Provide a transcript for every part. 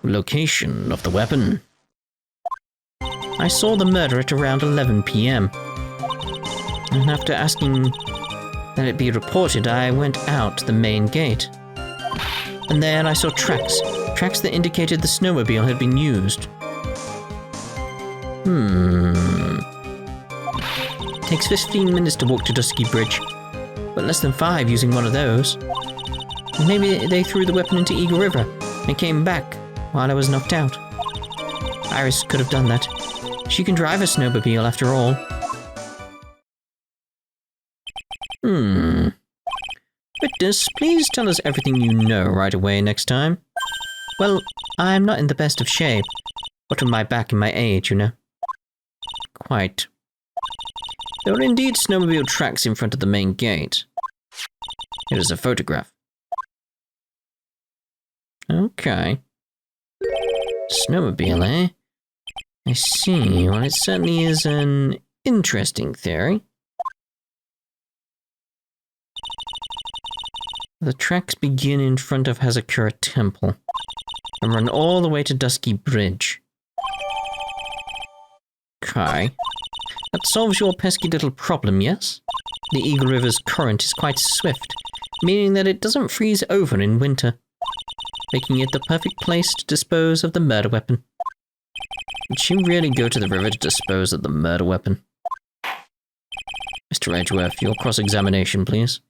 Location of the weapon. I saw the murder at around 11 p.m. And after asking that it be reported, I went out the main gate. And there I saw tracks that indicated the snowmobile had been used. Takes 15 minutes to walk to Dusky Bridge, but less than 5 using one of those. Maybe they threw the weapon into Eagle River and came back while I was knocked out. Iris could have done that. She can drive a snowmobile after all. Witness, please tell us everything you know right away next time. Well, I'm not in the best of shape. What with my back and my age, you know. Quite. There were indeed snowmobile tracks in front of the main gate. Here is a photograph. Okay. Snowmobile, eh? I see. Well, it certainly is an interesting theory. The tracks begin in front of Hazakura Temple and run all the way to Dusky Bridge. Okay. That solves your pesky little problem, yes? The Eagle River's current is quite swift, meaning that it doesn't freeze over in winter, making it the perfect place to dispose of the murder weapon. Did she really go to the river to dispose of the murder weapon? Mr. Edgeworth, your cross-examination, please.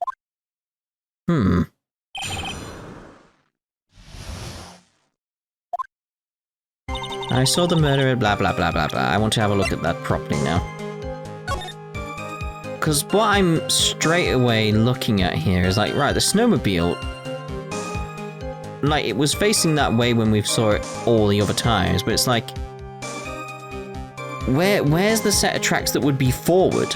I saw the murder, blah blah blah blah blah. I want to have a look at that properly now. Because what I'm straight away looking at here is like, right, the snowmobile, like, it was facing that way when we saw it all the other times, but it's like, where's the set of tracks that would be forward?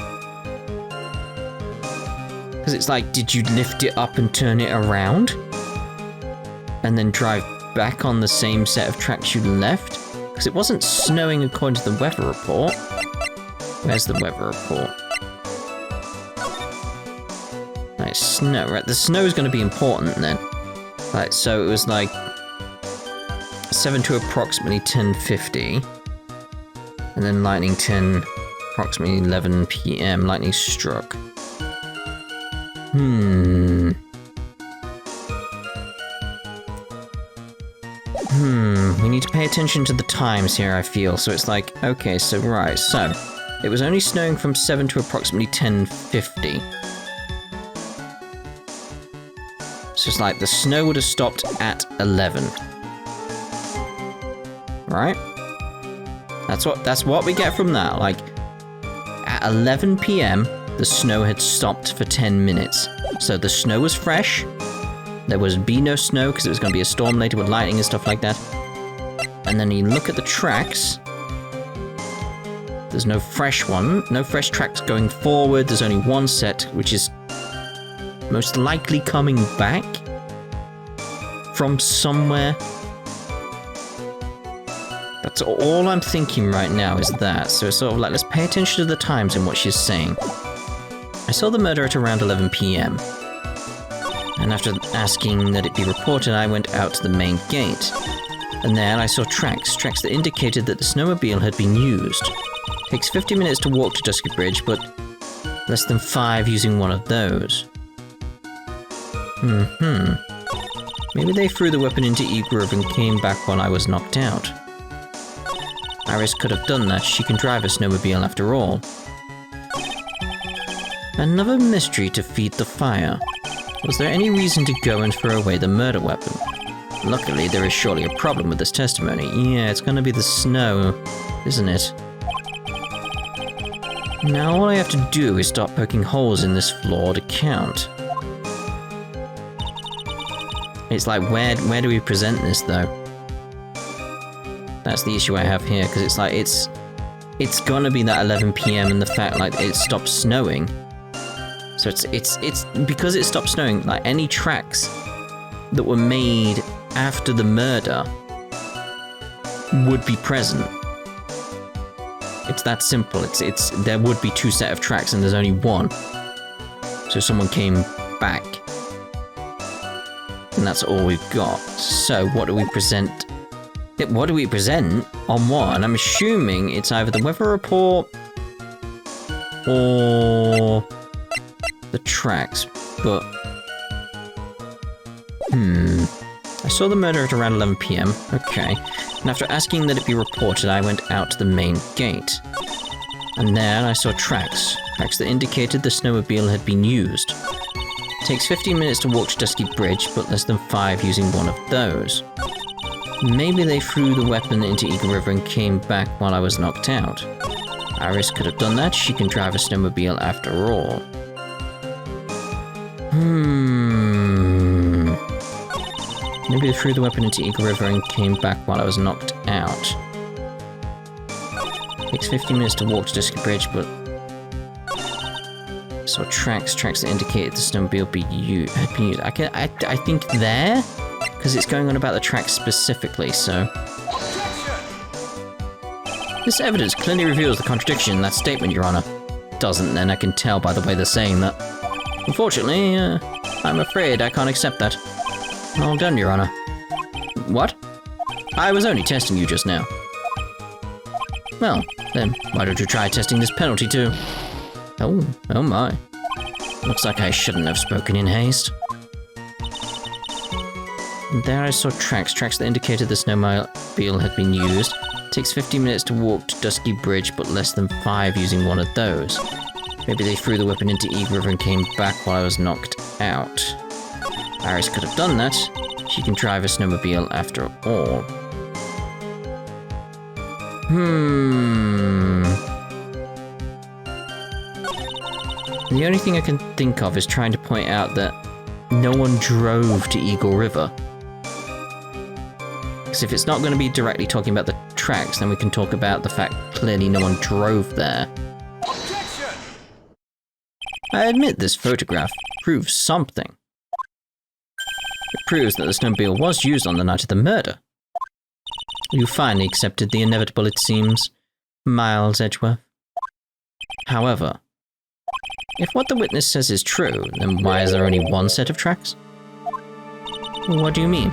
Because it's like, did you lift it up and turn it around? And then drive back on the same set of tracks you left? Because it wasn't snowing according to the weather report. Where's the weather report? Right, snow, right, the snow is going to be important then. Right, so it was like 7 to approximately 10:50. And then lightning 10, approximately 11 p.m. lightning struck. We need to pay attention to the times here, I feel. So it's like, okay, so right, so it was only snowing from 7 to approximately 10:50. So it's like the snow would have stopped at 11. Right? That's what we get from that. Like, at 11 p.m, the snow had stopped for 10 minutes. So the snow was fresh. There would be no snow because it was going to be a storm later with lightning and stuff like that. And then you look at the tracks. There's no fresh tracks going forward. There's only one set, which is most likely coming back from somewhere. That's all I'm thinking right now is that. So it's sort of like, let's pay attention to the times and what she's saying. I saw the murder at around 11 p.m. And after asking that it be reported, I went out to the main gate. And there I saw tracks that indicated that the snowmobile had been used. Takes 50 minutes to walk to Dusky Bridge, but less than 5 using one of those. Maybe they threw the weapon into Eagle River and came back while I was knocked out. Iris could have done that. She can drive a snowmobile after all. Another mystery to feed the fire. Was there any reason to go and throw away the murder weapon? Luckily, there is surely a problem with this testimony. Yeah, it's gonna be the snow, isn't it? Now all I have to do is start poking holes in this flawed account. It's like, where do we present this, though? That's the issue I have here, because it's like, it's gonna be that 11 p.m. and the fact, like, it stopped snowing. So it's because it stopped snowing, like, any tracks that were made after the murder would be present. It's that simple. There would be 2 sets of tracks and there's only one. So someone came back. And that's all we've got. So what do we present What do we present on what? And I'm assuming it's either the weather report or the tracks, but... I saw the murder at around 11 PM. Okay. And after asking that it be reported, I went out to the main gate. And there I saw tracks. Tracks that indicated the snowmobile had been used. It takes 15 minutes to walk to Dusky Bridge, but less than 5 using one of those. Maybe they threw the weapon into Eagle River and came back while I was knocked out. Iris could have done that. She can drive a snowmobile after all. Maybe they threw the weapon into Eagle River and came back while I was knocked out. Takes 15 minutes to walk to Dusky Bridge, but... saw tracks that indicated the snowmobile had been used. I think there? Because it's going on about the tracks specifically, so... This evidence clearly reveals the contradiction in that statement, Your Honor. Doesn't, then, I can tell by the way they're saying that. Unfortunately, I'm afraid I can't accept that. All done, Your Honor. What? I was only testing you just now. Well, then, why don't you try testing this penalty too? Oh my. Looks like I shouldn't have spoken in haste. There I saw tracks that indicated the snowmobile had been used. It takes 15 minutes to walk to Dusky Bridge, but less than 5 using one of those. Maybe they threw the weapon into Eagle River and came back while I was knocked out. Iris could have done that. She can drive a snowmobile after all. The only thing I can think of is trying to point out that no one drove to Eagle River. Because if it's not going to be directly talking about the tracks, then we can talk about the fact clearly no one drove there. Objection! I admit this photograph proves something. It proves that the snowmobile was used on the night of the murder. You finally accepted the inevitable, it seems, Miles Edgeworth. However, if what the witness says is true, then why is there only one set of tracks? What do you mean?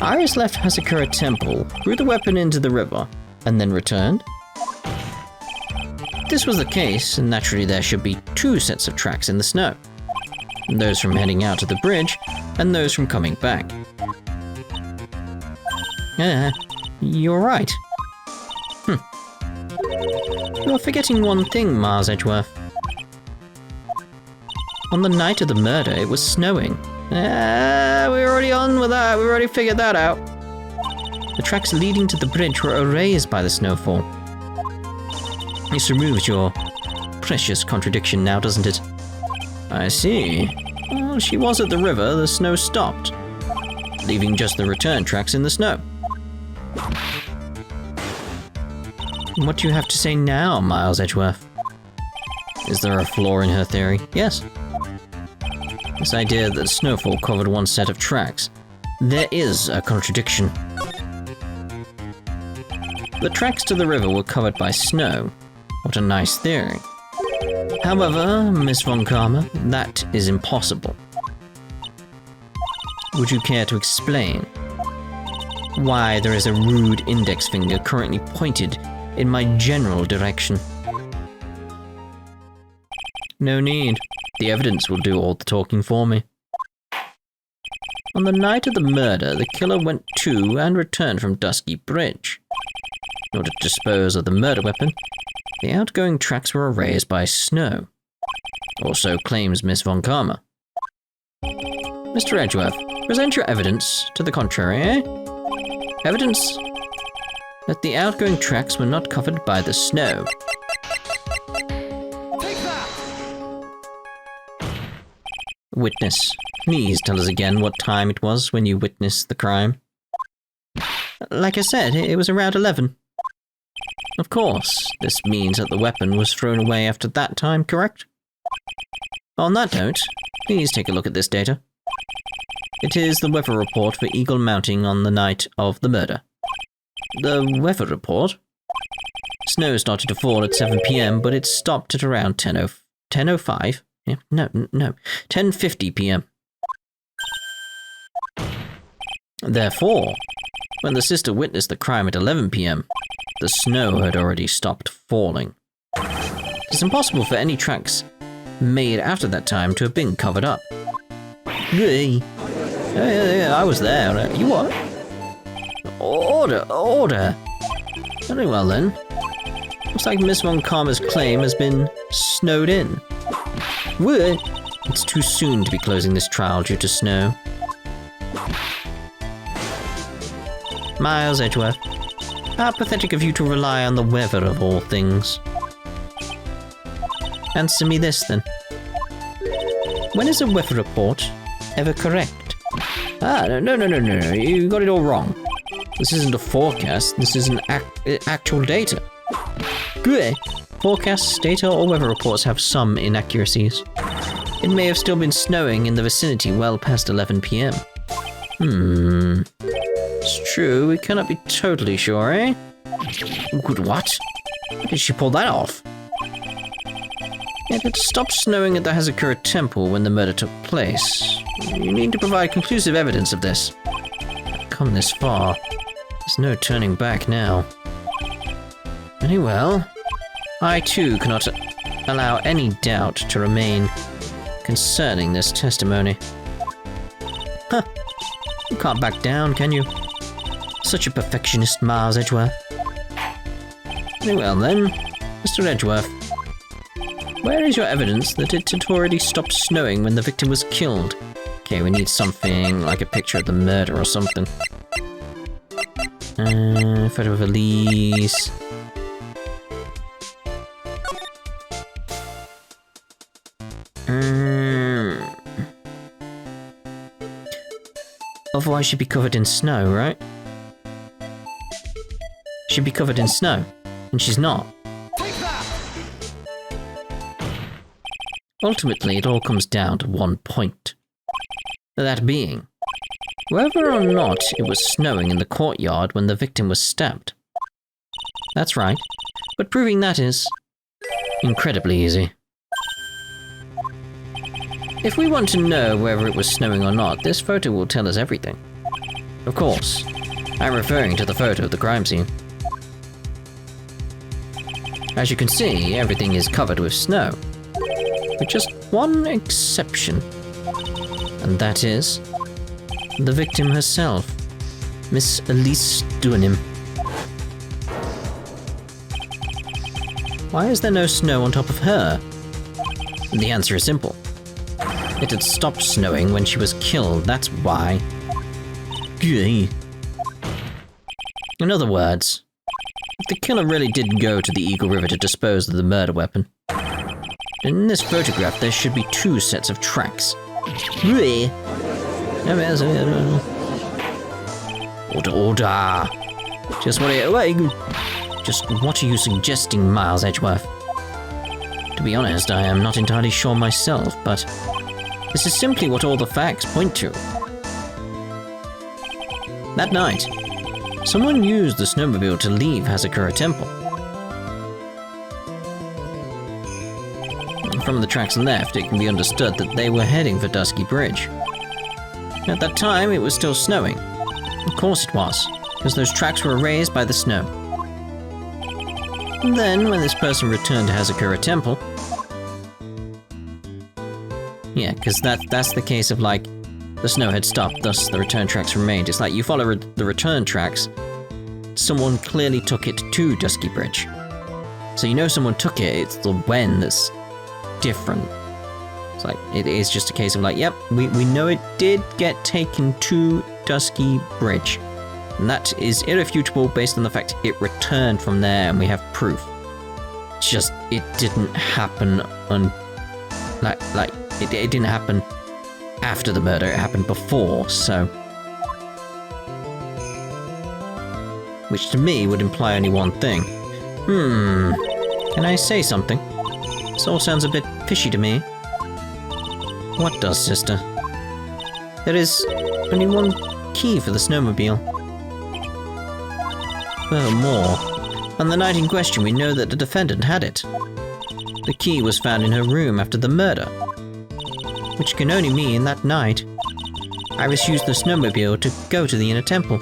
Iris left Hasakura Temple, threw the weapon into the river, and then returned? If this was the case, naturally there should be 2 sets of tracks in the snow. Those from heading out to the bridge, and those from coming back. You're right. You're forgetting one thing, Miles Edgeworth. On the night of the murder, it was snowing. We're already on with that. We already figured that out. The tracks leading to the bridge were erased by the snowfall. This removes your precious contradiction now, doesn't it? I see. Well, she was at the river, the snow stopped, leaving just the return tracks in the snow. What do you have to say now, Miles Edgeworth? Is there a flaw in her theory? Yes. This idea that snowfall covered one set of tracks. There is a contradiction. The tracks to the river were covered by snow. What a nice theory. However, Miss Von Karma, that is impossible. Would you care to explain why there is a rude index finger currently pointed in my general direction? No need. The evidence will do all the talking for me. On the night of the murder, the killer went to and returned from Dusky Bridge. In order to dispose of the murder weapon, the outgoing tracks were erased by snow. Also claims Miss Von Karma. Mr. Edgeworth, present your evidence to the contrary, eh? Evidence that the outgoing tracks were not covered by the snow. Take that! Witness, please tell us again what time it was when you witnessed the crime. Like I said, it was around 11. Of course, this means that the weapon was thrown away after that time, correct? On that note, please take a look at this data. It is the weather report for Eagle Mounting on the night of the murder. The weather report? Snow started to fall at 7 PM, but it stopped at around 10:05? Yeah, no, 10:50 PM. Therefore, When the sister witnessed the crime at 11 p.m., the snow had already stopped falling. It's impossible for any tracks made after that time to have been covered up. Hey. Yeah, I was there. You what? Order. Very well then. Looks like Miss Von Karma's claim has been snowed in. What? It's too soon to be closing this trial due to snow. Miles Edgeworth, how pathetic of you to rely on the weather of all things. Answer me this then. When is a weather report ever correct? No, you got it all wrong. This isn't a forecast, this is an actual data. Good. Forecasts, data, or weather reports have some inaccuracies. It may have still been snowing in the vicinity well past 11 p.m. It's true, we cannot be totally sure, eh? Good, what? How did she pull that off? It had stopped snowing at the Hazakura Temple when the murder took place. You need to provide conclusive evidence of this. I've come this far. There's no turning back now. Very well. I too cannot allow any doubt to remain concerning this testimony. You can't back down, can you? Such a perfectionist, Miles Edgeworth. Very well then, Mr. Edgeworth. Where is your evidence that it had already stopped snowing when the victim was killed? Okay, we need something like a picture of the murder or something. Photo of Elise. Otherwise she'd be covered in snow, right? She'd be covered in snow, and she's not. Ultimately, it all comes down to one point. That being, whether or not it was snowing in the courtyard when the victim was stabbed. That's right, but proving that is incredibly easy. If we want to know whether it was snowing or not, this photo will tell us everything. Of course, I'm referring to the photo of the crime scene. As you can see, everything is covered with snow. With just one exception. And that is the victim herself, Miss Elise Duanim. Why is there no snow on top of her? The answer is simple. It had stopped snowing when she was killed, that's why. In other words, if the killer really did go to the Eagle River to dispose of the murder weapon, in this photograph there should be two sets of tracks. Order. Just what are you suggesting, Miles Edgeworth? To be honest, I am not entirely sure myself, but this is simply what all the facts point to. That night, someone used the snowmobile to leave Hazakura Temple. From the tracks left, it can be understood that they were heading for Dusky Bridge. At that time, it was still snowing. Of course it was, because those tracks were erased by the snow. And then, when this person returned to Hazakura Temple... Yeah, because that's the case of, like, the snow had stopped, thus the return tracks remained. It's like you follow the return tracks, someone clearly took it to Dusky Bridge. So you know someone took it, it's the when that's different. It's like, it is just a case of like, yep, we know it did get taken to Dusky Bridge. And that is irrefutable based on the fact it returned from there and we have proof. It's just, it didn't happen it didn't happen after the murder, it happened before, so... Which to me would imply only one thing. Can I say something? This all sounds a bit fishy to me. What does, sister? There is only one key for the snowmobile. Furthermore, on the night in question we know that the defendant had it. The key was found in her room after the murder. Which can only mean that night, Iris used the snowmobile to go to the inner temple.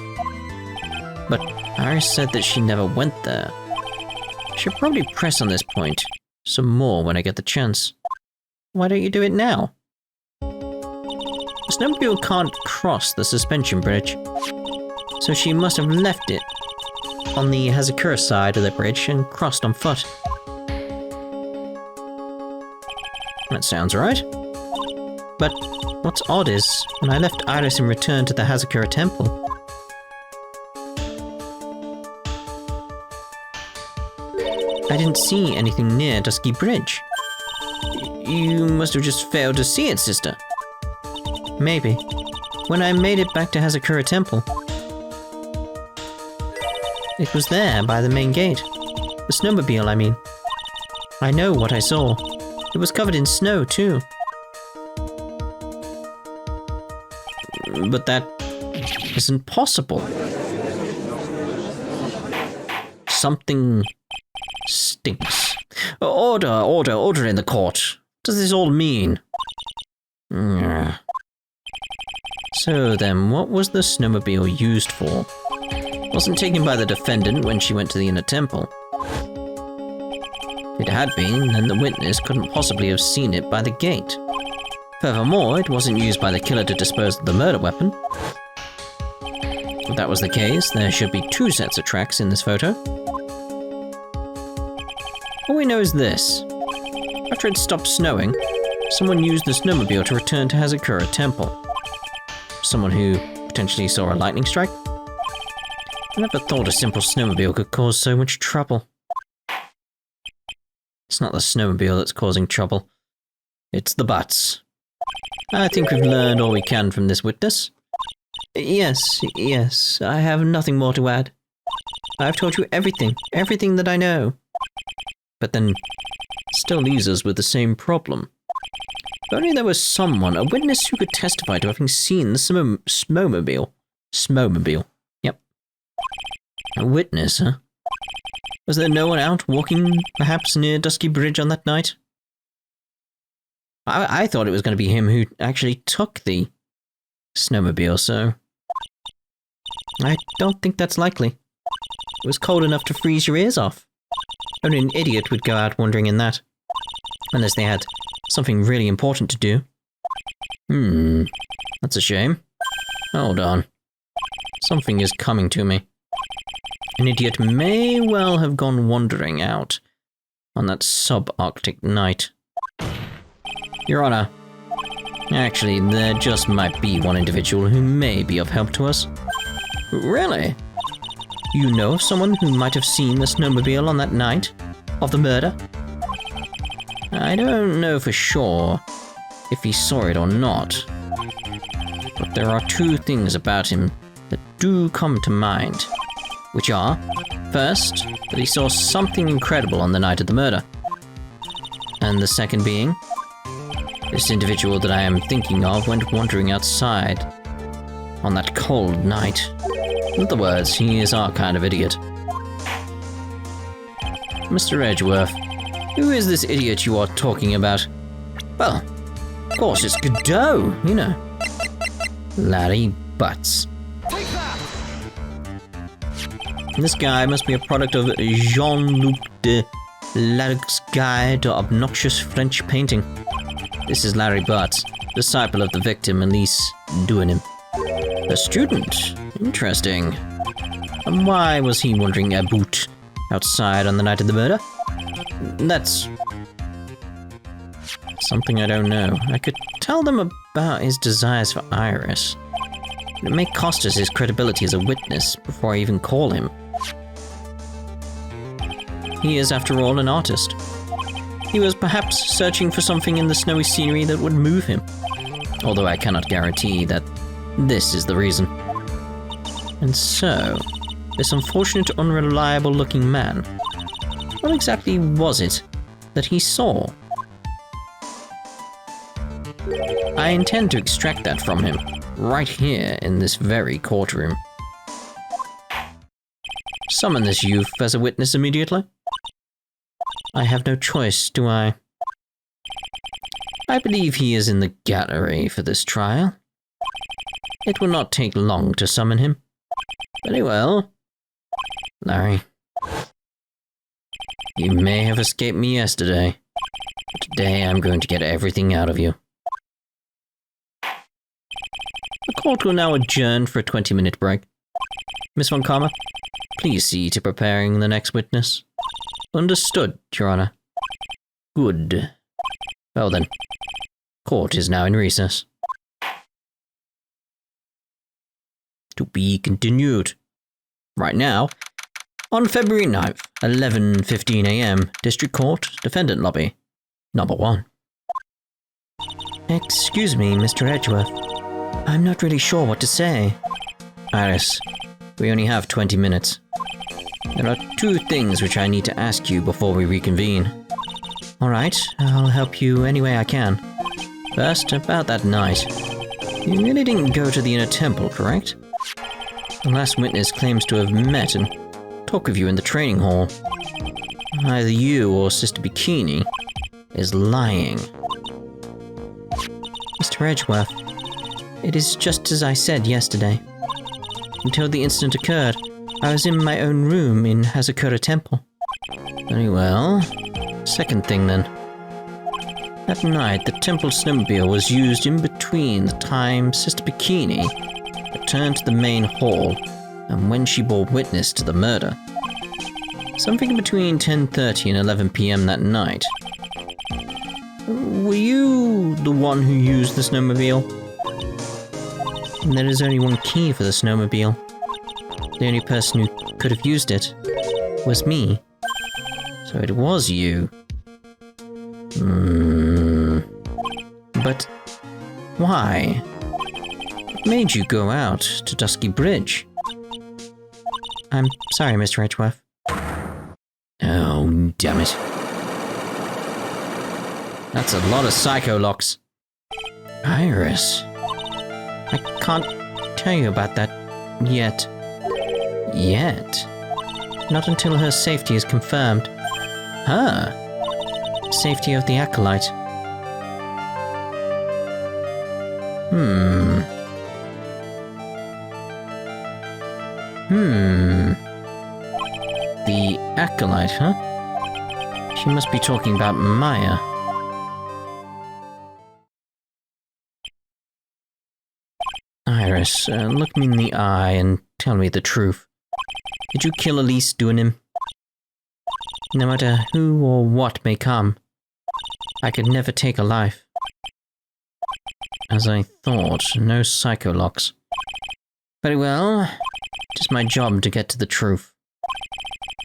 But Iris said that she never went there. I should probably press on this point some more when I get the chance. Why don't you do it now? The snowmobile can't cross the suspension bridge, so she must have left it on the Hazakura side of the bridge and crossed on foot. That sounds right. But what's odd is, when I left Iris and returned to the Hazakura temple, I didn't see anything near Dusky Bridge. You must have just failed to see it, sister. Maybe. When I made it back to Hazakura temple, it was there by the main gate. The snowmobile, I mean. I know what I saw. It was covered in snow, too. But that isn't possible. Something stinks. Order in the court. What does this all mean? So then, what was the snowmobile used for? It wasn't taken by the defendant when she went to the inner temple. If it had been, then the witness couldn't possibly have seen it by the gate. Furthermore, it wasn't used by the killer to dispose of the murder weapon. If that was the case, there should be 2 sets of tracks in this photo. All we know is this. After it stopped snowing, someone used the snowmobile to return to Hazakura Temple. Someone who potentially saw a lightning strike? I never thought a simple snowmobile could cause so much trouble. It's not the snowmobile that's causing trouble. It's the butts. I think we've learned all we can from this witness. Yes, I have nothing more to add. I've told you everything that I know. But then, still leaves us with the same problem. If only there was someone, a witness who could testify to having seen the snowmobile. Snowmobile. Yep. A witness, huh? Was there no one out walking, perhaps near Dusky Bridge on that night? I thought it was going to be him who actually took the snowmobile, so I don't think that's likely. It was cold enough to freeze your ears off. Only an idiot would go out wandering in that. Unless they had something really important to do. That's a shame. Hold on. Something is coming to me. An idiot may well have gone wandering out on that subarctic night. Your Honor, actually, there just might be one individual who may be of help to us. Really? You know of someone who might have seen the snowmobile on that night of the murder? I don't know for sure if he saw it or not, but there are 2 things about him that do come to mind, which are, first, that he saw something incredible on the night of the murder, and the second being, this individual that I am thinking of went wandering outside on that cold night. In other words, he is our kind of idiot. Mr. Edgeworth, who is this idiot you are talking about? Well, of course it's Gadot, you know. Larry Butts. This guy must be a product of Jean-Luc de Larocque's Guide to Obnoxious French Painting. This is Larry Butts, disciple of the victim Elise Duanim. A student? Interesting. And why was he wandering about outside on the night of the murder? That's something I don't know. I could tell them about his desires for Iris. It may cost us his credibility as a witness before I even call him. He is, after all, an artist. He was perhaps searching for something in the snowy scenery that would move him, although I cannot guarantee that this is the reason. And so, this unfortunate, unreliable-looking man, what exactly was it that he saw? I intend to extract that from him, right here in this very courtroom. Summon this youth as a witness immediately. I have no choice, do I? I believe he is in the gallery for this trial. It will not take long to summon him. Very well. Larry, you may have escaped me yesterday, but today I'm going to get everything out of you. The court will now adjourn for a 20-minute break. Miss Von Karma, please see to preparing the next witness. Understood, Your Honor. Good. Well then, court is now in recess. To be continued. Right now, on February 9th, 11:15 a.m., District Court, Defendant Lobby, Number 1. Excuse me, Mr. Edgeworth. I'm not really sure what to say. Iris, we only have 20 minutes. There are 2 things which I need to ask you before we reconvene. Alright, I'll help you any way I can. First, about that night. You really didn't go to the inner temple, correct? The last witness claims to have met and talked with you in the training hall. Either you or Sister Bikini is lying. Mr. Edgeworth, it is just as I said yesterday. Until the incident occurred, I was in my own room in Hazakura Temple. Very well. Second thing then. That night, the temple snowmobile was used in between the time Sister Bikini returned to the main hall and when she bore witness to the murder. Something between 10:30 and 11 p.m. that night. Were you the one who used the snowmobile? And there is only one key for the snowmobile. The only person who could have used it was me. So it was you. But why? What made you go out to Dusky Bridge? I'm sorry, Mr. Edgeworth. Oh, damn it. That's a lot of psycho locks. Iris. I can't tell you about that yet. Yet? Not until her safety is confirmed. Her? Safety of the Acolyte. The Acolyte, huh? She must be talking about Maya. Iris, look me in the eye and tell me the truth. Did you kill Elise Duanim? No matter who or what may come, I could never take a life. As I thought, no psycho locks. Very well, it is my job to get to the truth.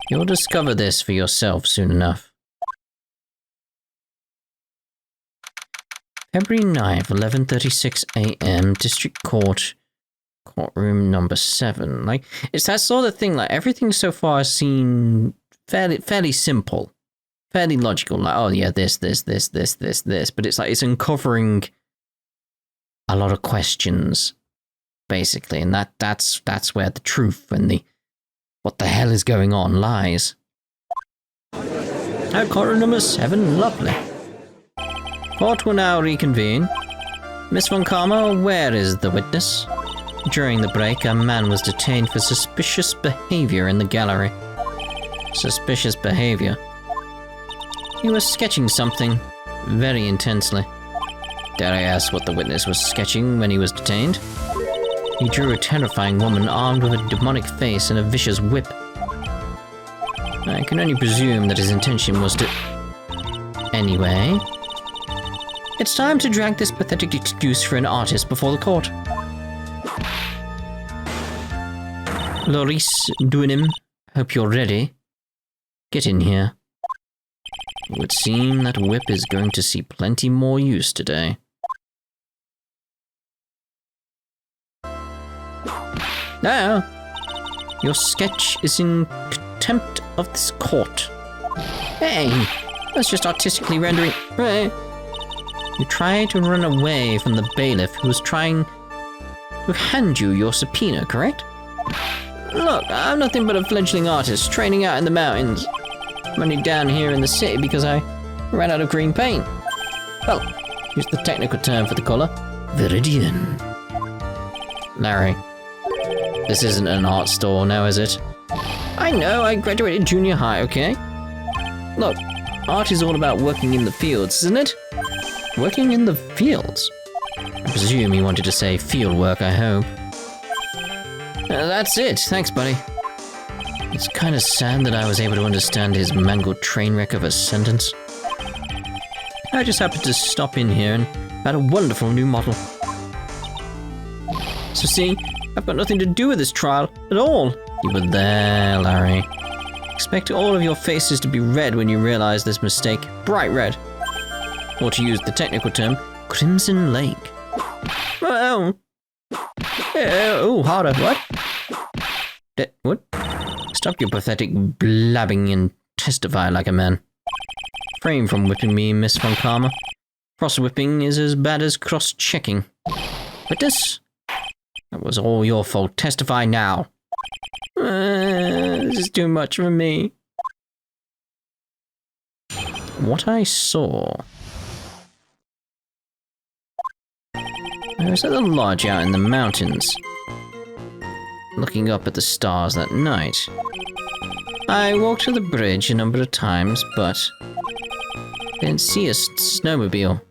You'll discover this for yourself soon enough. February 9th, 11:36 a.m., District Court, Courtroom number 7. Like, it's that sort of thing, like, everything so far seemed fairly simple. Fairly logical, like, oh yeah, this, but it's like, it's uncovering a lot of questions, basically, and that's where the truth and the what the hell is going on lies. Courtroom number 7, lovely. Court will now reconvene. Miss Von Karma, where is the witness? During the break, a man was detained for suspicious behavior in the gallery. Suspicious behavior. He was sketching something very intensely. Dare I ask what the witness was sketching when he was detained? He drew a terrifying woman armed with a demonic face and a vicious whip. I can only presume that his intention was to... Anyway... It's time to drag this pathetic excuse for an artist before the court. Loris Duanim, hope you're ready. Get in here. It would seem that whip is going to see plenty more use today. Now, your sketch is in contempt of this court. Hey, that's just artistically rendering... Right. You tried to run away from the bailiff who was trying to hand you your subpoena, correct? Look, I'm nothing but a fledgling artist training out in the mountains. I'm only down here in the city because I ran out of green paint. Well, here's the technical term for the colour. Viridian. Larry, this isn't an art store now, is it? I know, I graduated junior high, okay? Look, art is all about working in the fields, isn't it? Working in the fields? I presume he wanted to say field work, I hope. That's it, thanks, buddy. It's kind of sad that I was able to understand his mangled train wreck of a sentence. I just happened to stop in here and had a wonderful new model. So see, I've got nothing to do with this trial at all. You were there, Larry. Expect all of your faces to be red when you realize this mistake. Bright red. Or to use the technical term, Crimson Lake. Oh. Oh, harder. What? What? Stop your pathetic blabbing and testify like a man. Refrain from whipping me, Miss Von Karma. Cross-whipping is as bad as cross-checking. Witness? That was all your fault. Testify now. This is too much for me. What I saw. I was at the lodge out in the mountains, looking up at the stars that night. I walked to the bridge a number of times, but didn't see a snowmobile.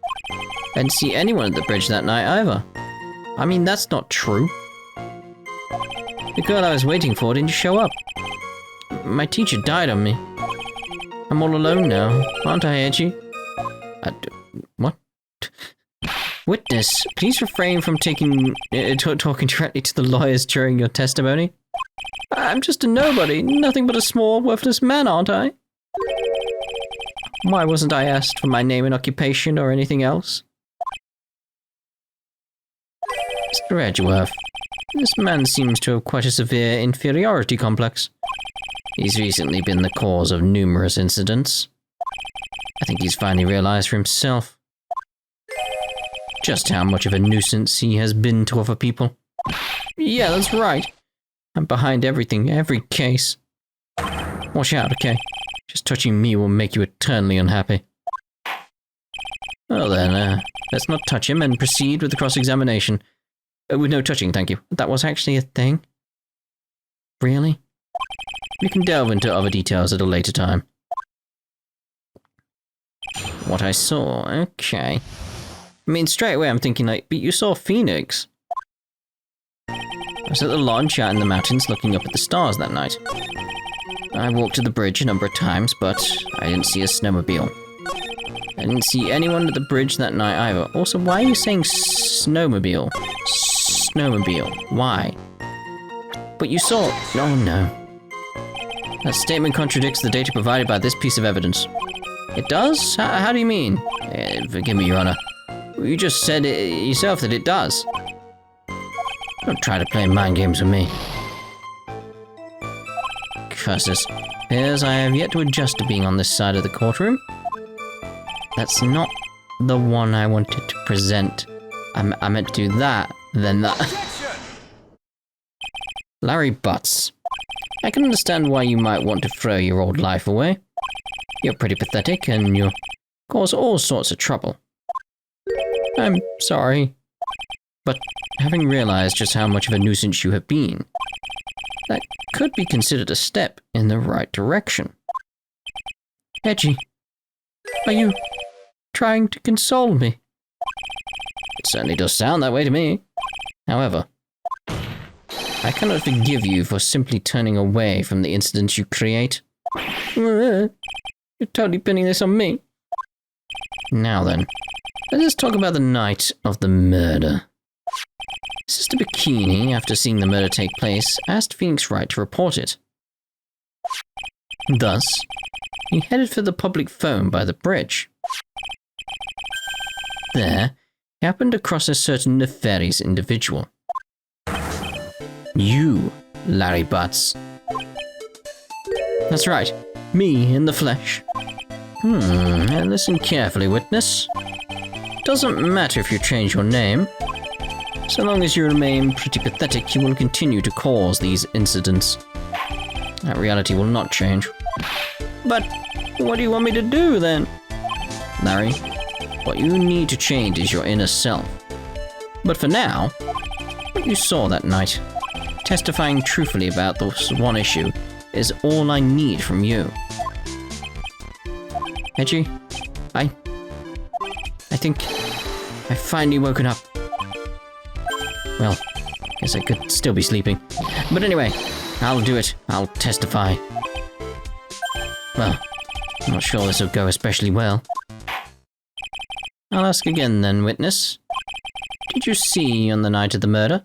Didn't see anyone at the bridge that night either. I mean, that's not true. The girl I was waiting for didn't show up. My teacher died on me. I'm all alone now, aren't I, Edgy? What? Witness, please refrain from talking directly to the lawyers during your testimony. I'm just a nobody, nothing but a small, worthless man, aren't I? Why wasn't I asked for my name and occupation or anything else? Mr. Edgeworth, this man seems to have quite a severe inferiority complex. He's recently been the cause of numerous incidents. I think he's finally realized for himself just how much of a nuisance he has been to other people. Yeah, that's right. I'm behind everything, every case. Watch out, okay? Just touching me will make you eternally unhappy. Well then, let's not touch him and proceed with the cross-examination. With no touching, thank you. That was actually a thing? Really? We can delve into other details at a later time. What I saw, okay. I mean, straight away I'm thinking like, but you saw Pheonix. I was at the lodge out in the mountains looking up at the stars that night. I walked to the bridge a number of times, but I didn't see a snowmobile. I didn't see anyone at the bridge that night either. Also, why are you saying snowmobile? Snowmobile. Why? But you saw... Oh no. That statement contradicts the data provided by this piece of evidence. It does? How do you mean? Forgive me, Your Honor. You just said it yourself that it does. Don't try to play mind games with me. Curses. Appears I have yet to adjust to being on this side of the courtroom. That's not the one I wanted to present. I meant to do that, then that. Larry Butts. I can understand why you might want to throw your old life away. You're pretty pathetic and you'll cause all sorts of trouble. I'm sorry, but having realized just how much of a nuisance you have been, that could be considered a step in the right direction. Edgy, are you trying to console me? It certainly does sound that way to me. However, I cannot forgive you for simply turning away from the incidents you create. You're totally pinning this on me. Now then, let us talk about the night of the murder. Sister Bikini, after seeing the murder take place, asked Phoenix Wright to report it. Thus, he headed for the public phone by the bridge. There, he happened across a certain nefarious individual. You, Larry Butts. That's right, me in the flesh. And listen carefully, witness. Doesn't matter if you change your name. So long as you remain pretty pathetic, you will continue to cause these incidents. That reality will not change. But what do you want me to do then? Larry, what you need to change is your inner self. But for now, what you saw that night, testifying truthfully about this one issue, is all I need from you. Edgy, I think I've finally woken up. Well, guess I could still be sleeping. But anyway, I'll do it. I'll testify. Well, I'm not sure this will go especially well. I'll ask again then, witness. Did you see on the night of the murder